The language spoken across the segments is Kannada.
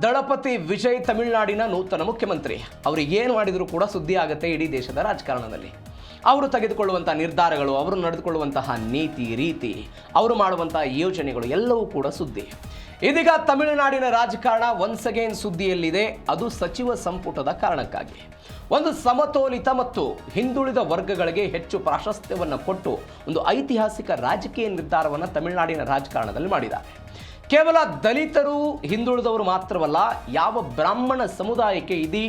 ದಳಪತಿ ವಿಜಯ್ ತಮಿಳುನಾಡಿನ ನೂತನ ಮುಖ್ಯಮಂತ್ರಿ. ಅವರು ಏನು ಮಾಡಿದರೂ ಕೂಡ ಸುದ್ದಿ ಆಗುತ್ತೆ ಇಡೀ ದೇಶದ ರಾಜಕಾರಣದಲ್ಲಿ. ಅವರು ತೆಗೆದುಕೊಳ್ಳುವಂಥ ನಿರ್ಧಾರಗಳು, ಅವರು ನಡೆದುಕೊಳ್ಳುವಂತಹ ನೀತಿ ರೀತಿ, ಅವರು ಮಾಡುವಂತಹ ಯೋಜನೆಗಳು ಎಲ್ಲವೂ ಕೂಡ ಸುದ್ದಿ. ಇದೀಗ ತಮಿಳುನಾಡಿನ ರಾಜಕಾರಣ ಒನ್ಸ್ ಅಗೇನ್ ಸುದ್ದಿಯಲ್ಲಿದೆ. ಅದು ಸಚಿವ ಸಂಪುಟದ ಕಾರಣಕ್ಕಾಗಿ. ಒಂದು ಸಮತೋಲಿತ ಮತ್ತು ಹಿಂದುಳಿದ ವರ್ಗಗಳಿಗೆ ಹೆಚ್ಚು ಪ್ರಾಶಸ್ತ್ಯವನ್ನು ಕೊಟ್ಟು ಒಂದು ಐತಿಹಾಸಿಕ ರಾಜಕೀಯ ನಿರ್ಧಾರವನ್ನು ತಮಿಳುನಾಡಿನ ರಾಜಕಾರಣದಲ್ಲಿ ಮಾಡಿದ್ದಾರೆ. ಕೇವಲ ದಲಿತರು, ಹಿಂದುಳಿದವರು ಮಾತ್ರವಲ್ಲ, ಯಾವ ಬ್ರಾಹ್ಮಣ ಸಮುದಾಯಕ್ಕೆ ಇಡೀ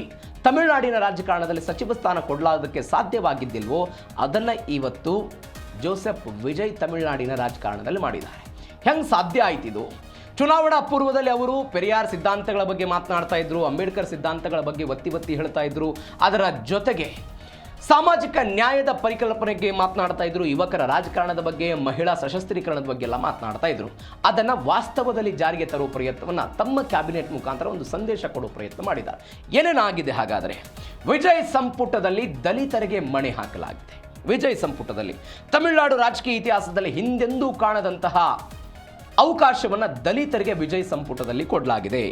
ತಮಿಳುನಾಡಿನ ರಾಜಕಾರಣದಲ್ಲಿ ಸಚಿವ ಸ್ಥಾನ ಕೊಡಲಾಗೋದಕ್ಕೆ ಸಾಧ್ಯವಾಗಿದ್ದಿಲ್ವೋ ಅದನ್ನು ಇವತ್ತು ಜೋಸೆಫ್ ವಿಜಯ್ ತಮಿಳುನಾಡಿನ ರಾಜಕಾರಣದಲ್ಲಿ ಮಾಡಿದ್ದಾರೆ. ಹೆಂಗೆ ಸಾಧ್ಯ ಆಯ್ತಿದು? ಚುನಾವಣಾ ಪೂರ್ವದಲ್ಲಿ ಅವರು ಪೆರಿಯಾರ್ ಸಿದ್ಧಾಂತಗಳ ಬಗ್ಗೆ ಮಾತನಾಡ್ತಾ ಇದ್ರು, ಅಂಬೇಡ್ಕರ್ ಸಿದ್ಧಾಂತಗಳ ಬಗ್ಗೆ ಒತ್ತಿ ಹೇಳ್ತಾ ಇದ್ರು. ಅದರ ಜೊತೆಗೆ ಸಾಮಾಜಿಕ ನ್ಯಾಯದ ಪರಿಕಲ್ಪನೆಗೆ ಮಾತನಾಡ್ತಾ ಇದ್ರು, ಯುವಕರ ರಾಜಕಾರಣದ ಬಗ್ಗೆ, ಮಹಿಳಾ ಸಶಸ್ತ್ರೀಕರಣದ ಬಗ್ಗೆ ಎಲ್ಲ ಮಾತನಾಡ್ತಾ ಇದ್ರು. ಅದನ್ನು ವಾಸ್ತವದಲ್ಲಿ ಜಾರಿಗೆ ತರುವ ಪ್ರಯತ್ನವನ್ನು ತಮ್ಮ ಕ್ಯಾಬಿನೆಟ್ ಮುಖಾಂತರ ಒಂದು ಸಂದೇಶ ಕೊಡುವ ಪ್ರಯತ್ನ ಮಾಡಿದ್ದಾರೆ. ಏನೇನಾಗಿದೆ ಹಾಗಾದರೆ? ವಿಜಯ್ ಸಂಪುಟದಲ್ಲಿ ದಲಿತರಿಗೆ ಮಣೆ ಹಾಕಲಾಗಿದೆ. ವಿಜಯ್ ಸಂಪುಟದಲ್ಲಿ ತಮಿಳುನಾಡು ರಾಜಕೀಯ ಇತಿಹಾಸದಲ್ಲಿ ಹಿಂದೆಂದೂ ಕಾಣದಂತಹ ಅವಕಾಶವನ್ನು ದಲಿತರಿಗೆ ವಿಜಯ್ ಸಂಪುಟದಲ್ಲಿ ಕೊಡಲಾಗಿದೆ.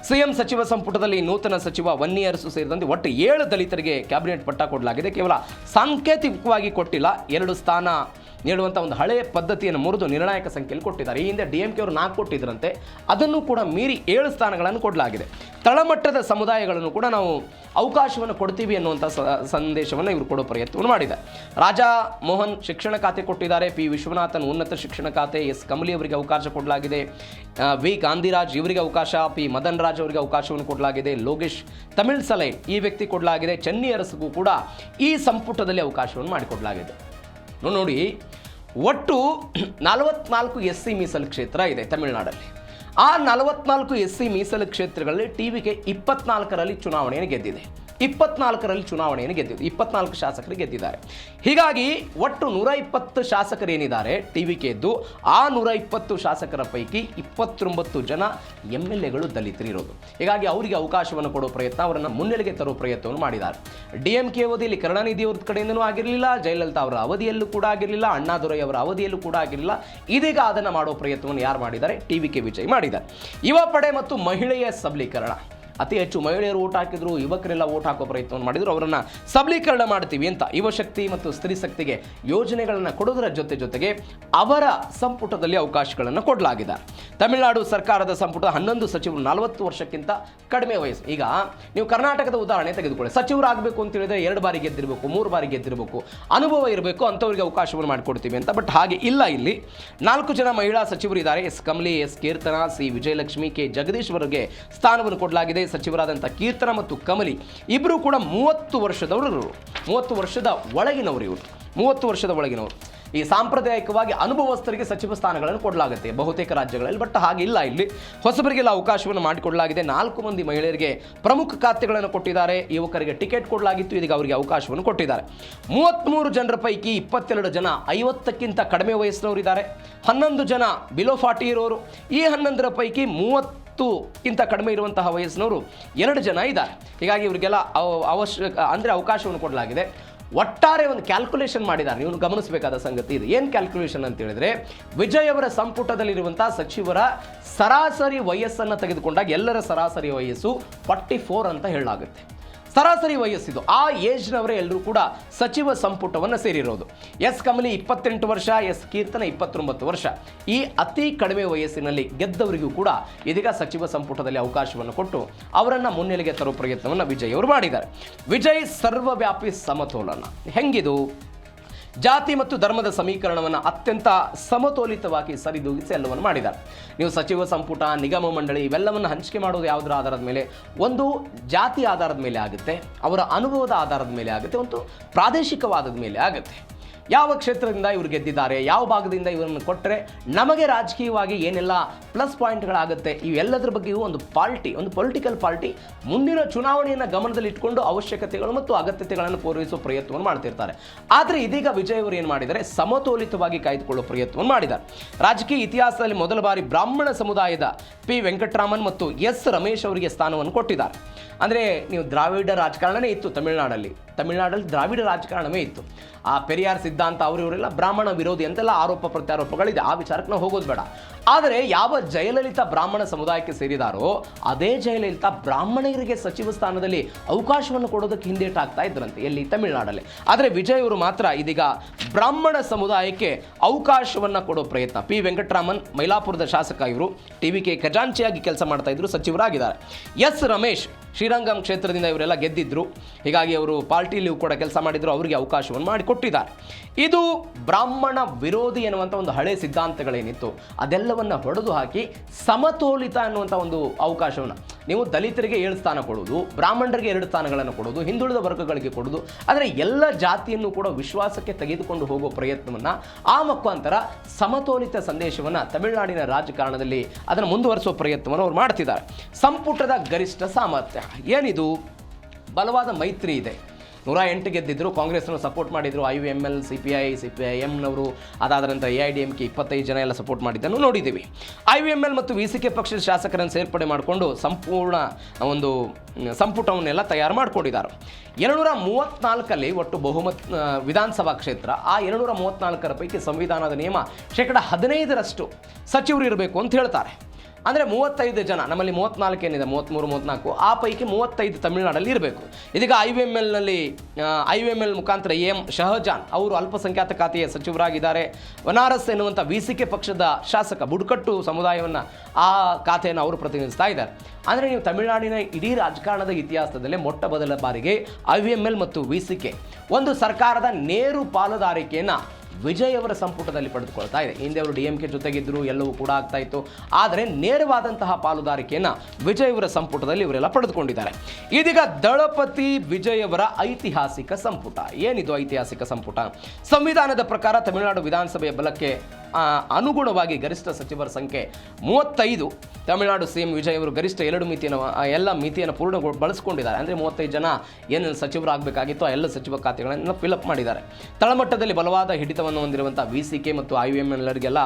ಸಿಎಂ ಸಚಿವ ಸಂಪುಟದಲ್ಲಿ ನೂತನ ಸಚಿವ ವನ್ನಿಯರಸು ಸೇರಿದಂತೆ ಒಟ್ಟು 7 ದಲಿತರಿಗೆ ಕ್ಯಾಬಿನೆಟ್ ಪಟ್ಟ ಕೊಡಲಾಗಿದೆ. ಕೇವಲ ಸಾಂಕೇತಿಕವಾಗಿ ಕೊಟ್ಟಿಲ್ಲ, 2 ಸ್ಥಾನ ನೀಡುವಂಥ ಒಂದು ಹಳೆಯ ಪದ್ಧತಿಯನ್ನು ಮುರಿದು ನಿರ್ಣಾಯಕ ಸಂಖ್ಯೆಯಲ್ಲಿ ಕೊಟ್ಟಿದ್ದಾರೆ. ಈ ಹಿಂದೆ DMK ಅವರು 4 ಕೊಟ್ಟಿದ್ರಂತೆ, ಅದನ್ನು ಕೂಡ ಮೀರಿ 7 ಸ್ಥಾನಗಳನ್ನು ಕೊಡಲಾಗಿದೆ. ತಳಮಟ್ಟದ ಸಮುದಾಯಗಳನ್ನು ಕೂಡ ನಾವು ಅವಕಾಶವನ್ನು ಕೊಡ್ತೀವಿ ಅನ್ನುವಂಥ ಸಂದೇಶವನ್ನು ಇವರು ಕೊಡೋ ಪ್ರಯತ್ನವನ್ನು ಮಾಡಿದ್ದಾರೆ. ರಾಜಾ ಮೋಹನ್ ಶಿಕ್ಷಣ ಖಾತೆ ಕೊಟ್ಟಿದ್ದಾರೆ, P ವಿಶ್ವನಾಥನ್ ಉನ್ನತ ಶಿಕ್ಷಣ ಖಾತೆ, S ಕಮಲಿ ಅವರಿಗೆ ಅವಕಾಶ ಕೊಡಲಾಗಿದೆ, V ಗಾಂಧಿರಾಜ್ ಇವರಿಗೆ ಅವಕಾಶ, P ಮದನ್ ರಾಜ್ ಅವರಿಗೆ ಅವಕಾಶವನ್ನು ಕೊಡಲಾಗಿದೆ, ಲೋಗೇಶ್ ತಮಿಳ್ ಸಲೈನ್ ಈ ವ್ಯಕ್ತಿ ಕೊಡಲಾಗಿದೆ, ಚೆನ್ನಿ ಅರಸಗೂ ಕೂಡ ಈ ಸಂಪುಟದಲ್ಲಿ ಅವಕಾಶವನ್ನು ಮಾಡಿಕೊಡಲಾಗಿದೆ. ನೋಡಿ, ಒಟ್ಟು 44 SC ಮೀಸಲು ಕ್ಷೇತ್ರ ಇದೆ ತಮಿಳುನಾಡಲ್ಲಿ. ಆ 44 SC ಮೀಸಲು ಕ್ಷೇತ್ರಗಳಲ್ಲಿ TVK 24ರಲ್ಲಿ ಚುನಾವಣೆಯನ್ನು ಗೆದ್ದಿದೆ. 24 ಶಾಸಕರು ಗೆದ್ದಿದ್ದಾರೆ. ಹೀಗಾಗಿ ಒಟ್ಟು 120 ಶಾಸಕರು ಏನಿದ್ದಾರೆ TVK ಎದ್ದು, ಆ 120 ಶಾಸಕರ ಪೈಕಿ 29 ಜನ MLAಗಳು ದಲಿತರಿರೋದು. ಹೀಗಾಗಿ ಅವರಿಗೆ ಅವಕಾಶವನ್ನು ಕೊಡೋ ಪ್ರಯತ್ನ, ಅವರನ್ನು ಮುನ್ನೆಲೆಗೆ ತರೋ ಪ್ರಯತ್ನವನ್ನು ಮಾಡಿದ್ದಾರೆ. DMK ಅವಧಿಯಲ್ಲಿ ಕರುಣಾನಿಧಿ ಅವ್ರ ಕಡೆಯಿಂದನೂ ಆಗಿರಲಿಲ್ಲ, ಜಯಲಲಿತಾ ಅವರ ಅವಧಿಯಲ್ಲೂ ಕೂಡ ಆಗಿರಲಿಲ್ಲ, ಅಣ್ಣಾದುರೈ ಅವರ ಅವಧಿಯಲ್ಲೂ ಕೂಡ ಆಗಿರಲಿಲ್ಲ. ಇದೀಗ ಅದನ್ನು ಮಾಡೋ ಪ್ರಯತ್ನವನ್ನು ಯಾರು ಮಾಡಿದ್ದಾರೆ? TVK ವಿಜಯ್ ಮಾಡಿದ್ದಾರೆ. ಯುವ ಪಡೆ ಮತ್ತು ಮಹಿಳೆಯ ಸಬಲೀಕರಣ, ಅತಿ ಹೆಚ್ಚು ಮಹಿಳೆಯರು ಓಟ್ ಹಾಕಿದ್ರು, ಯುವಕರೆಲ್ಲ ಓಟ್ ಹಾಕೋ ಪ್ರಯತ್ನವನ್ನು ಮಾಡಿದ್ರು. ಅವರನ್ನು ಸಬಲೀಕರಣ ಮಾಡ್ತೀವಿ ಅಂತ ಯುವಶಕ್ತಿ ಮತ್ತು ಸ್ತ್ರೀ ಶಕ್ತಿಗೆ ಯೋಜನೆಗಳನ್ನು ಕೊಡೋದರ ಜೊತೆಗೆ ಅವರ ಸಂಪುಟದಲ್ಲಿ ಅವಕಾಶಗಳನ್ನು ಕೊಡಲಾಗಿದೆ. ತಮಿಳುನಾಡು ಸರ್ಕಾರದ ಸಂಪುಟ 11 ಸಚಿವರು 40 ವರ್ಷಕ್ಕಿಂತ ಕಡಿಮೆ ವಯಸ್ಸು. ಈಗ ನೀವು ಕರ್ನಾಟಕದ ಉದಾಹರಣೆ ತೆಗೆದುಕೊಳ್ಳಿ. ಸಚಿವರಾಗಬೇಕು ಅಂತ ಹೇಳಿದ್ರೆ 2 ಬಾರಿ ಗೆದ್ದಿರಬೇಕು, 3 ಬಾರಿ ಗೆದ್ದಿರಬೇಕು, ಅನುಭವ ಇರಬೇಕು, ಅಂಥವರಿಗೆ ಅವಕಾಶವನ್ನು ಮಾಡಿಕೊಡ್ತೀವಿ ಅಂತ. ಬಟ್ ಹಾಗೆ ಇಲ್ಲ. ಇಲ್ಲಿ 4 ಜನ ಮಹಿಳಾ ಸಚಿವರು ಇದ್ದಾರೆ. S Kamali, S Keerthana, C Vijayalakshmi, K Jagadish ಅವರಿಗೆ ಸ್ಥಾನವನ್ನು ಕೊಡಲಾಗಿದೆ. ಸಚಿವರಾದಂಥ ಕೀರ್ತನ ಮತ್ತು ಕಮಲಿ ಇಬ್ಬರು ಕೂಡ 30 ವರ್ಷದವರು, 30 ವರ್ಷದ ಒಳಗಿನವರು. ಇವರು 30 ವರ್ಷದ ಒಳಗಿನವರು. ಈ ಸಾಂಪ್ರದಾಯಿಕವಾಗಿ ಅನುಭವಸ್ಥರಿಗೆ ಸಚಿವ ಸ್ಥಾನಗಳನ್ನು ಕೊಡಲಾಗುತ್ತೆ ಬಹುತೇಕ ರಾಜ್ಯಗಳಲ್ಲಿ. ಬಟ್ ಹಾಗಿಲ್ಲ, ಇಲ್ಲಿ ಹೊಸಬರಿಗೆಲ್ಲ ಅವಕಾಶವನ್ನು ಮಾಡಿಕೊಡಲಾಗಿದೆ. 4 ಮಂದಿ ಮಹಿಳೆಯರಿಗೆ ಪ್ರಮುಖ ಖಾತೆಗಳನ್ನು ಕೊಟ್ಟಿದ್ದಾರೆ. ಯುವಕರಿಗೆ ಟಿಕೆಟ್ ಕೊಡಲಾಗಿತ್ತು, ಇದೀಗ ಅವರಿಗೆ ಅವಕಾಶವನ್ನು ಕೊಟ್ಟಿದ್ದಾರೆ. 33 ಜನರ ಪೈಕಿ 22 ಜನ 50ಕ್ಕಿಂತ ಕಡಿಮೆ ವಯಸ್ಸಿನವರಿದ್ದಾರೆ. 11 ಜನ ಬಿಲೋ 40 ಇರೋರು. ಈ 11ರ ಪೈಕಿ 30ಕ್ಕಿಂತ ಕಡಿಮೆ ಇರುವಂತಹ ವಯಸ್ಸಿನವರು 2 ಜನ ಇದ್ದಾರೆ. ಹೀಗಾಗಿ ಇವರಿಗೆಲ್ಲ ಅವಕಾಶವನ್ನು ಕೊಡಲಾಗಿದೆ. ಒಟ್ಟಾರೆ ಒಂದು ಕ್ಯಾಲ್ಕುಲೇಷನ್ ಮಾಡಿದ್ದಾರೆ. ನೀವು ಗಮನಿಸಬೇಕಾದ ಸಂಗತಿ ಇದು. ಏನು ಕ್ಯಾಲ್ಕುಲೇಷನ್ ಅಂತ ಹೇಳಿದ್ರೆ, ವಿಜಯ್ ಅವರ ಸಂಪುಟದಲ್ಲಿರುವಂಥ ಸಚಿವರ ಸರಾಸರಿ ವಯಸ್ಸನ್ನು ತೆಗೆದುಕೊಂಡಾಗ ಎಲ್ಲರ ಸರಾಸರಿ ವಯಸ್ಸು 44 ಅಂತ ಹೇಳಲಾಗುತ್ತೆ. ಸರಾಸರಿ ವಯಸ್ಸಿದು. ಆ ಏಜ್ನವರೇ ಎಲ್ಲರೂ ಕೂಡ ಸಚಿವ ಸಂಪುಟವನ್ನು ಸೇರಿರೋದು. S ಕಮಲಿ 28 ವರ್ಷ, S ಕೀರ್ತನ 29 ವರ್ಷ. ಈ ಅತಿ ಕಡಿಮೆ ವಯಸ್ಸಿನಲ್ಲಿ ಗೆದ್ದವರಿಗೂ ಕೂಡ ಇದೀಗ ಸಚಿವ ಸಂಪುಟದಲ್ಲಿ ಅವಕಾಶವನ್ನು ಕೊಟ್ಟು ಅವರನ್ನು ಮುನ್ನೆಲೆಗೆ ತರೋ ಪ್ರಯತ್ನವನ್ನು ವಿಜಯ್ ಅವರು ಮಾಡಿದ್ದಾರೆ. ವಿಜಯ್ ಸರ್ವವ್ಯಾಪಿ ಸಮತೋಲನ ಹೆಂಗಿದು? ಜಾತಿ ಮತ್ತು ಧರ್ಮದ ಸಮೀಕರಣವನ್ನು ಅತ್ಯಂತ ಸಮತೋಲಿತವಾಗಿ ಸರಿದೂಗಿಸಿ ಎಲ್ಲವನ್ನು ಮಾಡಿದ್ದಾರೆ. ನೀವು ಸಚಿವ ಸಂಪುಟ, ನಿಗಮ ಮಂಡಳಿ ಇವೆಲ್ಲವನ್ನು ಹಂಚಿಕೆ ಮಾಡೋದು ಯಾವುದರ ಆಧಾರದ ಮೇಲೆ? ಒಂದು ಜಾತಿ ಆಧಾರದ ಮೇಲೆ ಆಗುತ್ತೆ, ಅವರ ಅನುಭವದ ಆಧಾರದ ಮೇಲೆ ಆಗುತ್ತೆ, ಒಂದು ಪ್ರಾದೇಶಿಕವಾದದ ಮೇಲೆ ಆಗುತ್ತೆ. ಯಾವ ಕ್ಷೇತ್ರದಿಂದ ಇವರು ಗೆದ್ದಿದ್ದಾರೆ, ಯಾವ ಭಾಗದಿಂದ ಇವರನ್ನು ಕೊಟ್ಟರೆ ನಮಗೆ ರಾಜಕೀಯವಾಗಿ ಏನೆಲ್ಲ ಪ್ಲಸ್ ಪಾಯಿಂಟ್ಗಳಾಗುತ್ತೆ, ಇವೆಲ್ಲದರ ಬಗ್ಗೆಯೂ ಒಂದು ಪೊಲಿಟಿಕಲ್ ಪಾರ್ಟಿ ಮುಂದಿನ ಚುನಾವಣೆಯನ್ನು ಗಮನದಲ್ಲಿ ಇಟ್ಕೊಂಡು ಅವಶ್ಯಕತೆಗಳು ಮತ್ತು ಅಗತ್ಯತೆಗಳನ್ನು ಪೂರೈಸುವ ಪ್ರಯತ್ನವನ್ನು ಮಾಡ್ತಿರ್ತಾರೆ. ಆದರೆ ಇದೀಗ ವಿಜಯ್ ಅವರು ಏನು ಮಾಡಿದ್ದಾರೆ? ಸಮತೋಲಿತವಾಗಿ ಕಾಯ್ದುಕೊಳ್ಳುವ ಪ್ರಯತ್ನವನ್ನು ಮಾಡಿದ್ದಾರೆ. ರಾಜಕೀಯ ಇತಿಹಾಸದಲ್ಲಿ ಮೊದಲ ಬಾರಿ ಬ್ರಾಹ್ಮಣ ಸಮುದಾಯದ P ವೆಂಕಟರಾಮನ್ ಮತ್ತು S ರಮೇಶ್ ಅವರಿಗೆ ಸ್ಥಾನವನ್ನು ಕೊಟ್ಟಿದ್ದಾರೆ. ಅಂದರೆ ನೀವು ದ್ರಾವಿಡ ರಾಜಕಾರಣನೇ ಇತ್ತು ತಮಿಳುನಾಡಲ್ಲಿ. ತಮಿಳುನಾಡಲ್ಲಿ ದ್ರಾವಿಡ ರಾಜಕಾರಣವೇ ಇತ್ತು. ಆ ಪೆರಿಯಾರ್ ಸಿದ್ಧಾಂತ ಇವರೆಲ್ಲ ಬ್ರಾಹ್ಮಣ ವಿರೋಧಿ ಅಂತೆಲ್ಲ ಆರೋಪ ಪ್ರತ್ಯಾರೋಪಗಳಿದೆ, ಆ ವಿಚಾರಕ್ಕೆ ನಾವು ಹೋಗೋದು ಬೇಡ. ಆದರೆ ಯಾವ ಜಯಲಲಿತಾ ಬ್ರಾಹ್ಮಣ ಸಮುದಾಯಕ್ಕೆ ಸೇರಿದಾರೋ ಅದೇ ಜಯಲಲಿತಾ ಬ್ರಾಹ್ಮಣರಿಗೆ ಸಚಿವ ಸ್ಥಾನದಲ್ಲಿ ಅವಕಾಶವನ್ನು ಕೊಡೋದಕ್ಕೆ ಹಿಂದೇಟಾಗ್ತಾ ಇದ್ರಂತೆ, ಎಲ್ಲಿ ತಮಿಳುನಾಡಲ್ಲಿ. ಆದರೆ ವಿಜಯ್ ಅವರು ಮಾತ್ರ ಇದೀಗ ಬ್ರಾಹ್ಮಣ ಸಮುದಾಯಕ್ಕೆ ಅವಕಾಶವನ್ನು ಕೊಡೋ ಪ್ರಯತ್ನ. ಪಿ ವೆಂಕಟರಾಮನ್ ಮೈಲಾಪುರದ ಶಾಸಕ, ಇವರು ಟಿವಿಕೆ ಖಜಾಂಚಿಯಾಗಿ ಕೆಲಸ ಮಾಡ್ತಾ ಇದ್ರು, ಸಚಿವರಾಗಿದ್ದಾರೆ. ಎಸ್ ರಮೇಶ್ ಶ್ರೀರಂಗಂ ಕ್ಷೇತ್ರದಿಂದ ಇವರೆಲ್ಲ ಗೆದ್ದಿದ್ರು, ಹೀಗಾಗಿ ಅವರು ಪಾರ್ಟಿಲಿ ಕೂಡ ಕೆಲಸ ಮಾಡಿದ್ರು, ಅವರಿಗೆ ಅವಕಾಶವನ್ನು ಮಾಡಿಕೊಟ್ಟಿದ್ದಾರೆ. ಇದು ಬ್ರಾಹ್ಮಣ ವಿರೋಧಿ ಎನ್ನುವಂಥ ಒಂದು ಹಳೆ ಸಿದ್ಧಾಂತಗಳೇನಿತ್ತು ಅದೆಲ್ಲವನ್ನು ಹೊಡೆದು ಹಾಕಿ ಸಮತೋಲಿತ ಅನ್ನುವಂಥ ಒಂದು ಅವಕಾಶವನ್ನು, ನೀವು ದಲಿತರಿಗೆ 7 ಸ್ಥಾನ ಕೊಡೋದು, ಬ್ರಾಹ್ಮಣರಿಗೆ 2 ಸ್ಥಾನಗಳನ್ನು ಕೊಡೋದು, ಹಿಂದುಳಿದ ವರ್ಗಗಳಿಗೆ ಕೊಡೋದು, ಆದರೆ ಎಲ್ಲ ಜಾತಿಯನ್ನು ಕೂಡ ವಿಶ್ವಾಸಕ್ಕೆ ತೆಗೆದುಕೊಂಡು ಹೋಗೋ ಪ್ರಯತ್ನವನ್ನು, ಆ ಮುಖಾಂತರ ಸಮತೋಲಿತ ಸಂದೇಶವನ್ನು ತಮಿಳುನಾಡಿನ ರಾಜಕಾರಣದಲ್ಲಿ ಅದನ್ನು ಮುಂದುವರಿಸುವ ಪ್ರಯತ್ನವನ್ನು ಅವ್ರು ಮಾಡ್ತಿದ್ದಾರೆ. ಸಂಪುಟದ ಗರಿಷ್ಠ ಸಾಮರ್ಥ್ಯ ಏನಿದು? ಬಲವಾದ ಮೈತ್ರಿ ಇದೆ. 108 ಗೆದ್ದಿದ್ರು, ಕಾಂಗ್ರೆಸ್ನವರು ಸಪೋರ್ಟ್ ಮಾಡಿದ್ರು, IUML, CPIMನವರು, ಅದಾದ ನಂತರ AIDMK 25 ಜನ ಎಲ್ಲ ಸಪೋರ್ಟ್ ಮಾಡಿದ್ದನ್ನು ನೋಡಿದ್ದೀವಿ. IUML ಮತ್ತು VCK ಪಕ್ಷದ ಶಾಸಕರನ್ನು ಸೇರ್ಪಡೆ ಮಾಡಿಕೊಂಡು ಸಂಪೂರ್ಣ ಒಂದು ಸಂಪುಟವನ್ನೆಲ್ಲ ತಯಾರು ಮಾಡಿಕೊಂಡಿದ್ದಾರೆ. 234 ಒಟ್ಟು ಬಹುಮತ ವಿಧಾನಸಭಾ ಕ್ಷೇತ್ರ. ಆ 234 ಪೈಕಿ ಸಂವಿಧಾನದ ನಿಯಮ 15% ಸಚಿವರು ಇರಬೇಕು ಅಂತ ಹೇಳ್ತಾರೆ. ಅಂದರೆ 35 ಜನ, ನಮ್ಮಲ್ಲಿ 34 ಏನಿದೆ, 33, 34, ಆ ಪೈಕಿ 35 ತಮಿಳುನಾಡಲ್ಲಿ ಇರಬೇಕು. ಇದೀಗ IUML ಮುಖಾಂತರ AM ಶಹಜಾನ್ ಅವರು ಅಲ್ಪಸಂಖ್ಯಾತ ಖಾತೆಯ ಸಚಿವರಾಗಿದ್ದಾರೆ. ವನಾರಸ್ ಎನ್ನುವಂಥ VCK ಪಕ್ಷದ ಶಾಸಕ, ಬುಡಕಟ್ಟು ಸಮುದಾಯವನ್ನು ಆ ಖಾತೆಯನ್ನು ಅವರು ಪ್ರತಿನಿಧಿಸ್ತಾ ಇದ್ದಾರೆ. ಅಂದರೆ ನೀವು ತಮಿಳುನಾಡಿನ ಇಡೀ ರಾಜಕಾರಣದ ಇತಿಹಾಸದಲ್ಲೇ ಮೊಟ್ಟ ಮೊದಲ ಬಾರಿಗೆ IUML ಮತ್ತು VCK ಒಂದು ಸರ್ಕಾರದ ನೇರು ಪಾಲುದಾರಿಕೆಯನ್ನು ವಿಜಯ್ ಅವರ ಸಂಪುಟದಲ್ಲಿ ಪಡೆದುಕೊಳ್ತಾ ಇದೆ. ಹಿಂದೆ ಅವರು DMK ಜೊತೆಗಿದ್ದರು, ಎಲ್ಲವೂ ಕೂಡ ಆಗ್ತಾ ಇತ್ತು. ಆದರೆ ನೇರವಾದಂತಹ ಪಾಲುದಾರಿಕೆಯನ್ನು ವಿಜಯ್ ಅವರ ಸಂಪುಟದಲ್ಲಿ ಇವರೆಲ್ಲ ಪಡೆದುಕೊಂಡಿದ್ದಾರೆ. ಇದೀಗ ದಳಪತಿ ವಿಜಯ್ ಅವರ ಐತಿಹಾಸಿಕ ಸಂಪುಟ. ಏನಿದು ಐತಿಹಾಸಿಕ ಸಂಪುಟ? ಸಂವಿಧಾನದ ಪ್ರಕಾರ ತಮಿಳುನಾಡು ವಿಧಾನಸಭೆಯ ಬಲಕ್ಕೆ ಅನುಗುಣವಾಗಿ ಗರಿಷ್ಠ ಸಚಿವರ ಸಂಖ್ಯೆ 35. ತಮಿಳುನಾಡು CM ವಿಜಯ್ ಅವರು ಗರಿಷ್ಠ ಎಲ್ಲ ಮಿತಿಯನ್ನು ಬಳಸ್ಕೊಂಡಿದ್ದಾರೆ. ಅಂದರೆ 35 ಜನ ಏನು ಸಚಿವರಾಗಬೇಕಾಗಿತ್ತು ಆ ಎಲ್ಲ ಸಚಿವ ಖಾತೆಗಳನ್ನು ಫಿಲಪ್ ಮಾಡಿದ್ದಾರೆ. ತಳಮಟ್ಟದಲ್ಲಿ ಬಲವಾದ ಹಿಡಿತವನ್ನು ಹೊಂದಿರುವಂಥ VCK ಮತ್ತು IUMLರಿಗೆಲ್ಲ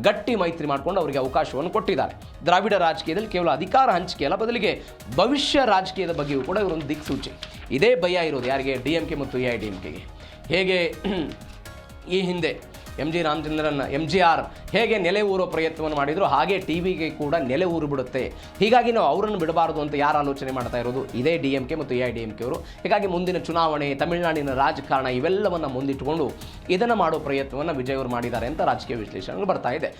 ಗಟ್ಟಿ ಮೈತ್ರಿ ಮಾಡಿಕೊಂಡು ಅವರಿಗೆ ಅವಕಾಶವನ್ನು ಕೊಟ್ಟಿದ್ದಾರೆ. ದ್ರಾವಿಡ ರಾಜಕೀಯದಲ್ಲಿ ಕೇವಲ ಅಧಿಕಾರ ಹಂಚಿಕೆ ಅಲ್ಲ, ಬದಲಿಗೆ ಭವಿಷ್ಯ ರಾಜಕೀಯದ ಬಗ್ಗೆಯೂ ಕೂಡ ಇವರೊಂದು ದಿಕ್ಸೂಚಿ. ಇದೇ ಭಯ ಇರೋದು ಯಾರಿಗೆ? DMK ಮತ್ತು AIDMKಗೆ. ಹೇಗೆ ಈ ಹಿಂದೆ MGR ಹೇಗೆ ನೆಲೆ ಊರೋ ಪ್ರಯತ್ನವನ್ನು ಮಾಡಿದ್ರು, ಹಾಗೆ ಟಿವಿಗೆ ಕೂಡ ನೆಲೆ ಊರು ಬಿಡುತ್ತೆ. ಹೀಗಾಗಿ ನಾವು ಅವರನ್ನು ಬಿಡಬಾರದು ಅಂತ ಯಾರು ಆಲೋಚನೆ ಮಾಡ್ತಾ ಇರೋದು? ಇದೇ DMK ಮತ್ತು AIDMK ಅವರು. ಹೀಗಾಗಿ ಮುಂದಿನ ಚುನಾವಣೆ, ತಮಿಳುನಾಡಿನ ರಾಜಕಾರಣ ಇವೆಲ್ಲವನ್ನು ಮುಂದಿಟ್ಟುಕೊಂಡು ಇದನ್ನು ಮಾಡೋ ಪ್ರಯತ್ನವನ್ನು ವಿಜಯ್ ಅವರು ಮಾಡಿದ್ದಾರೆ ಅಂತ ರಾಜಕೀಯ ವಿಶ್ಲೇಷಣೆ ಬರ್ತಾ ಇದೆ.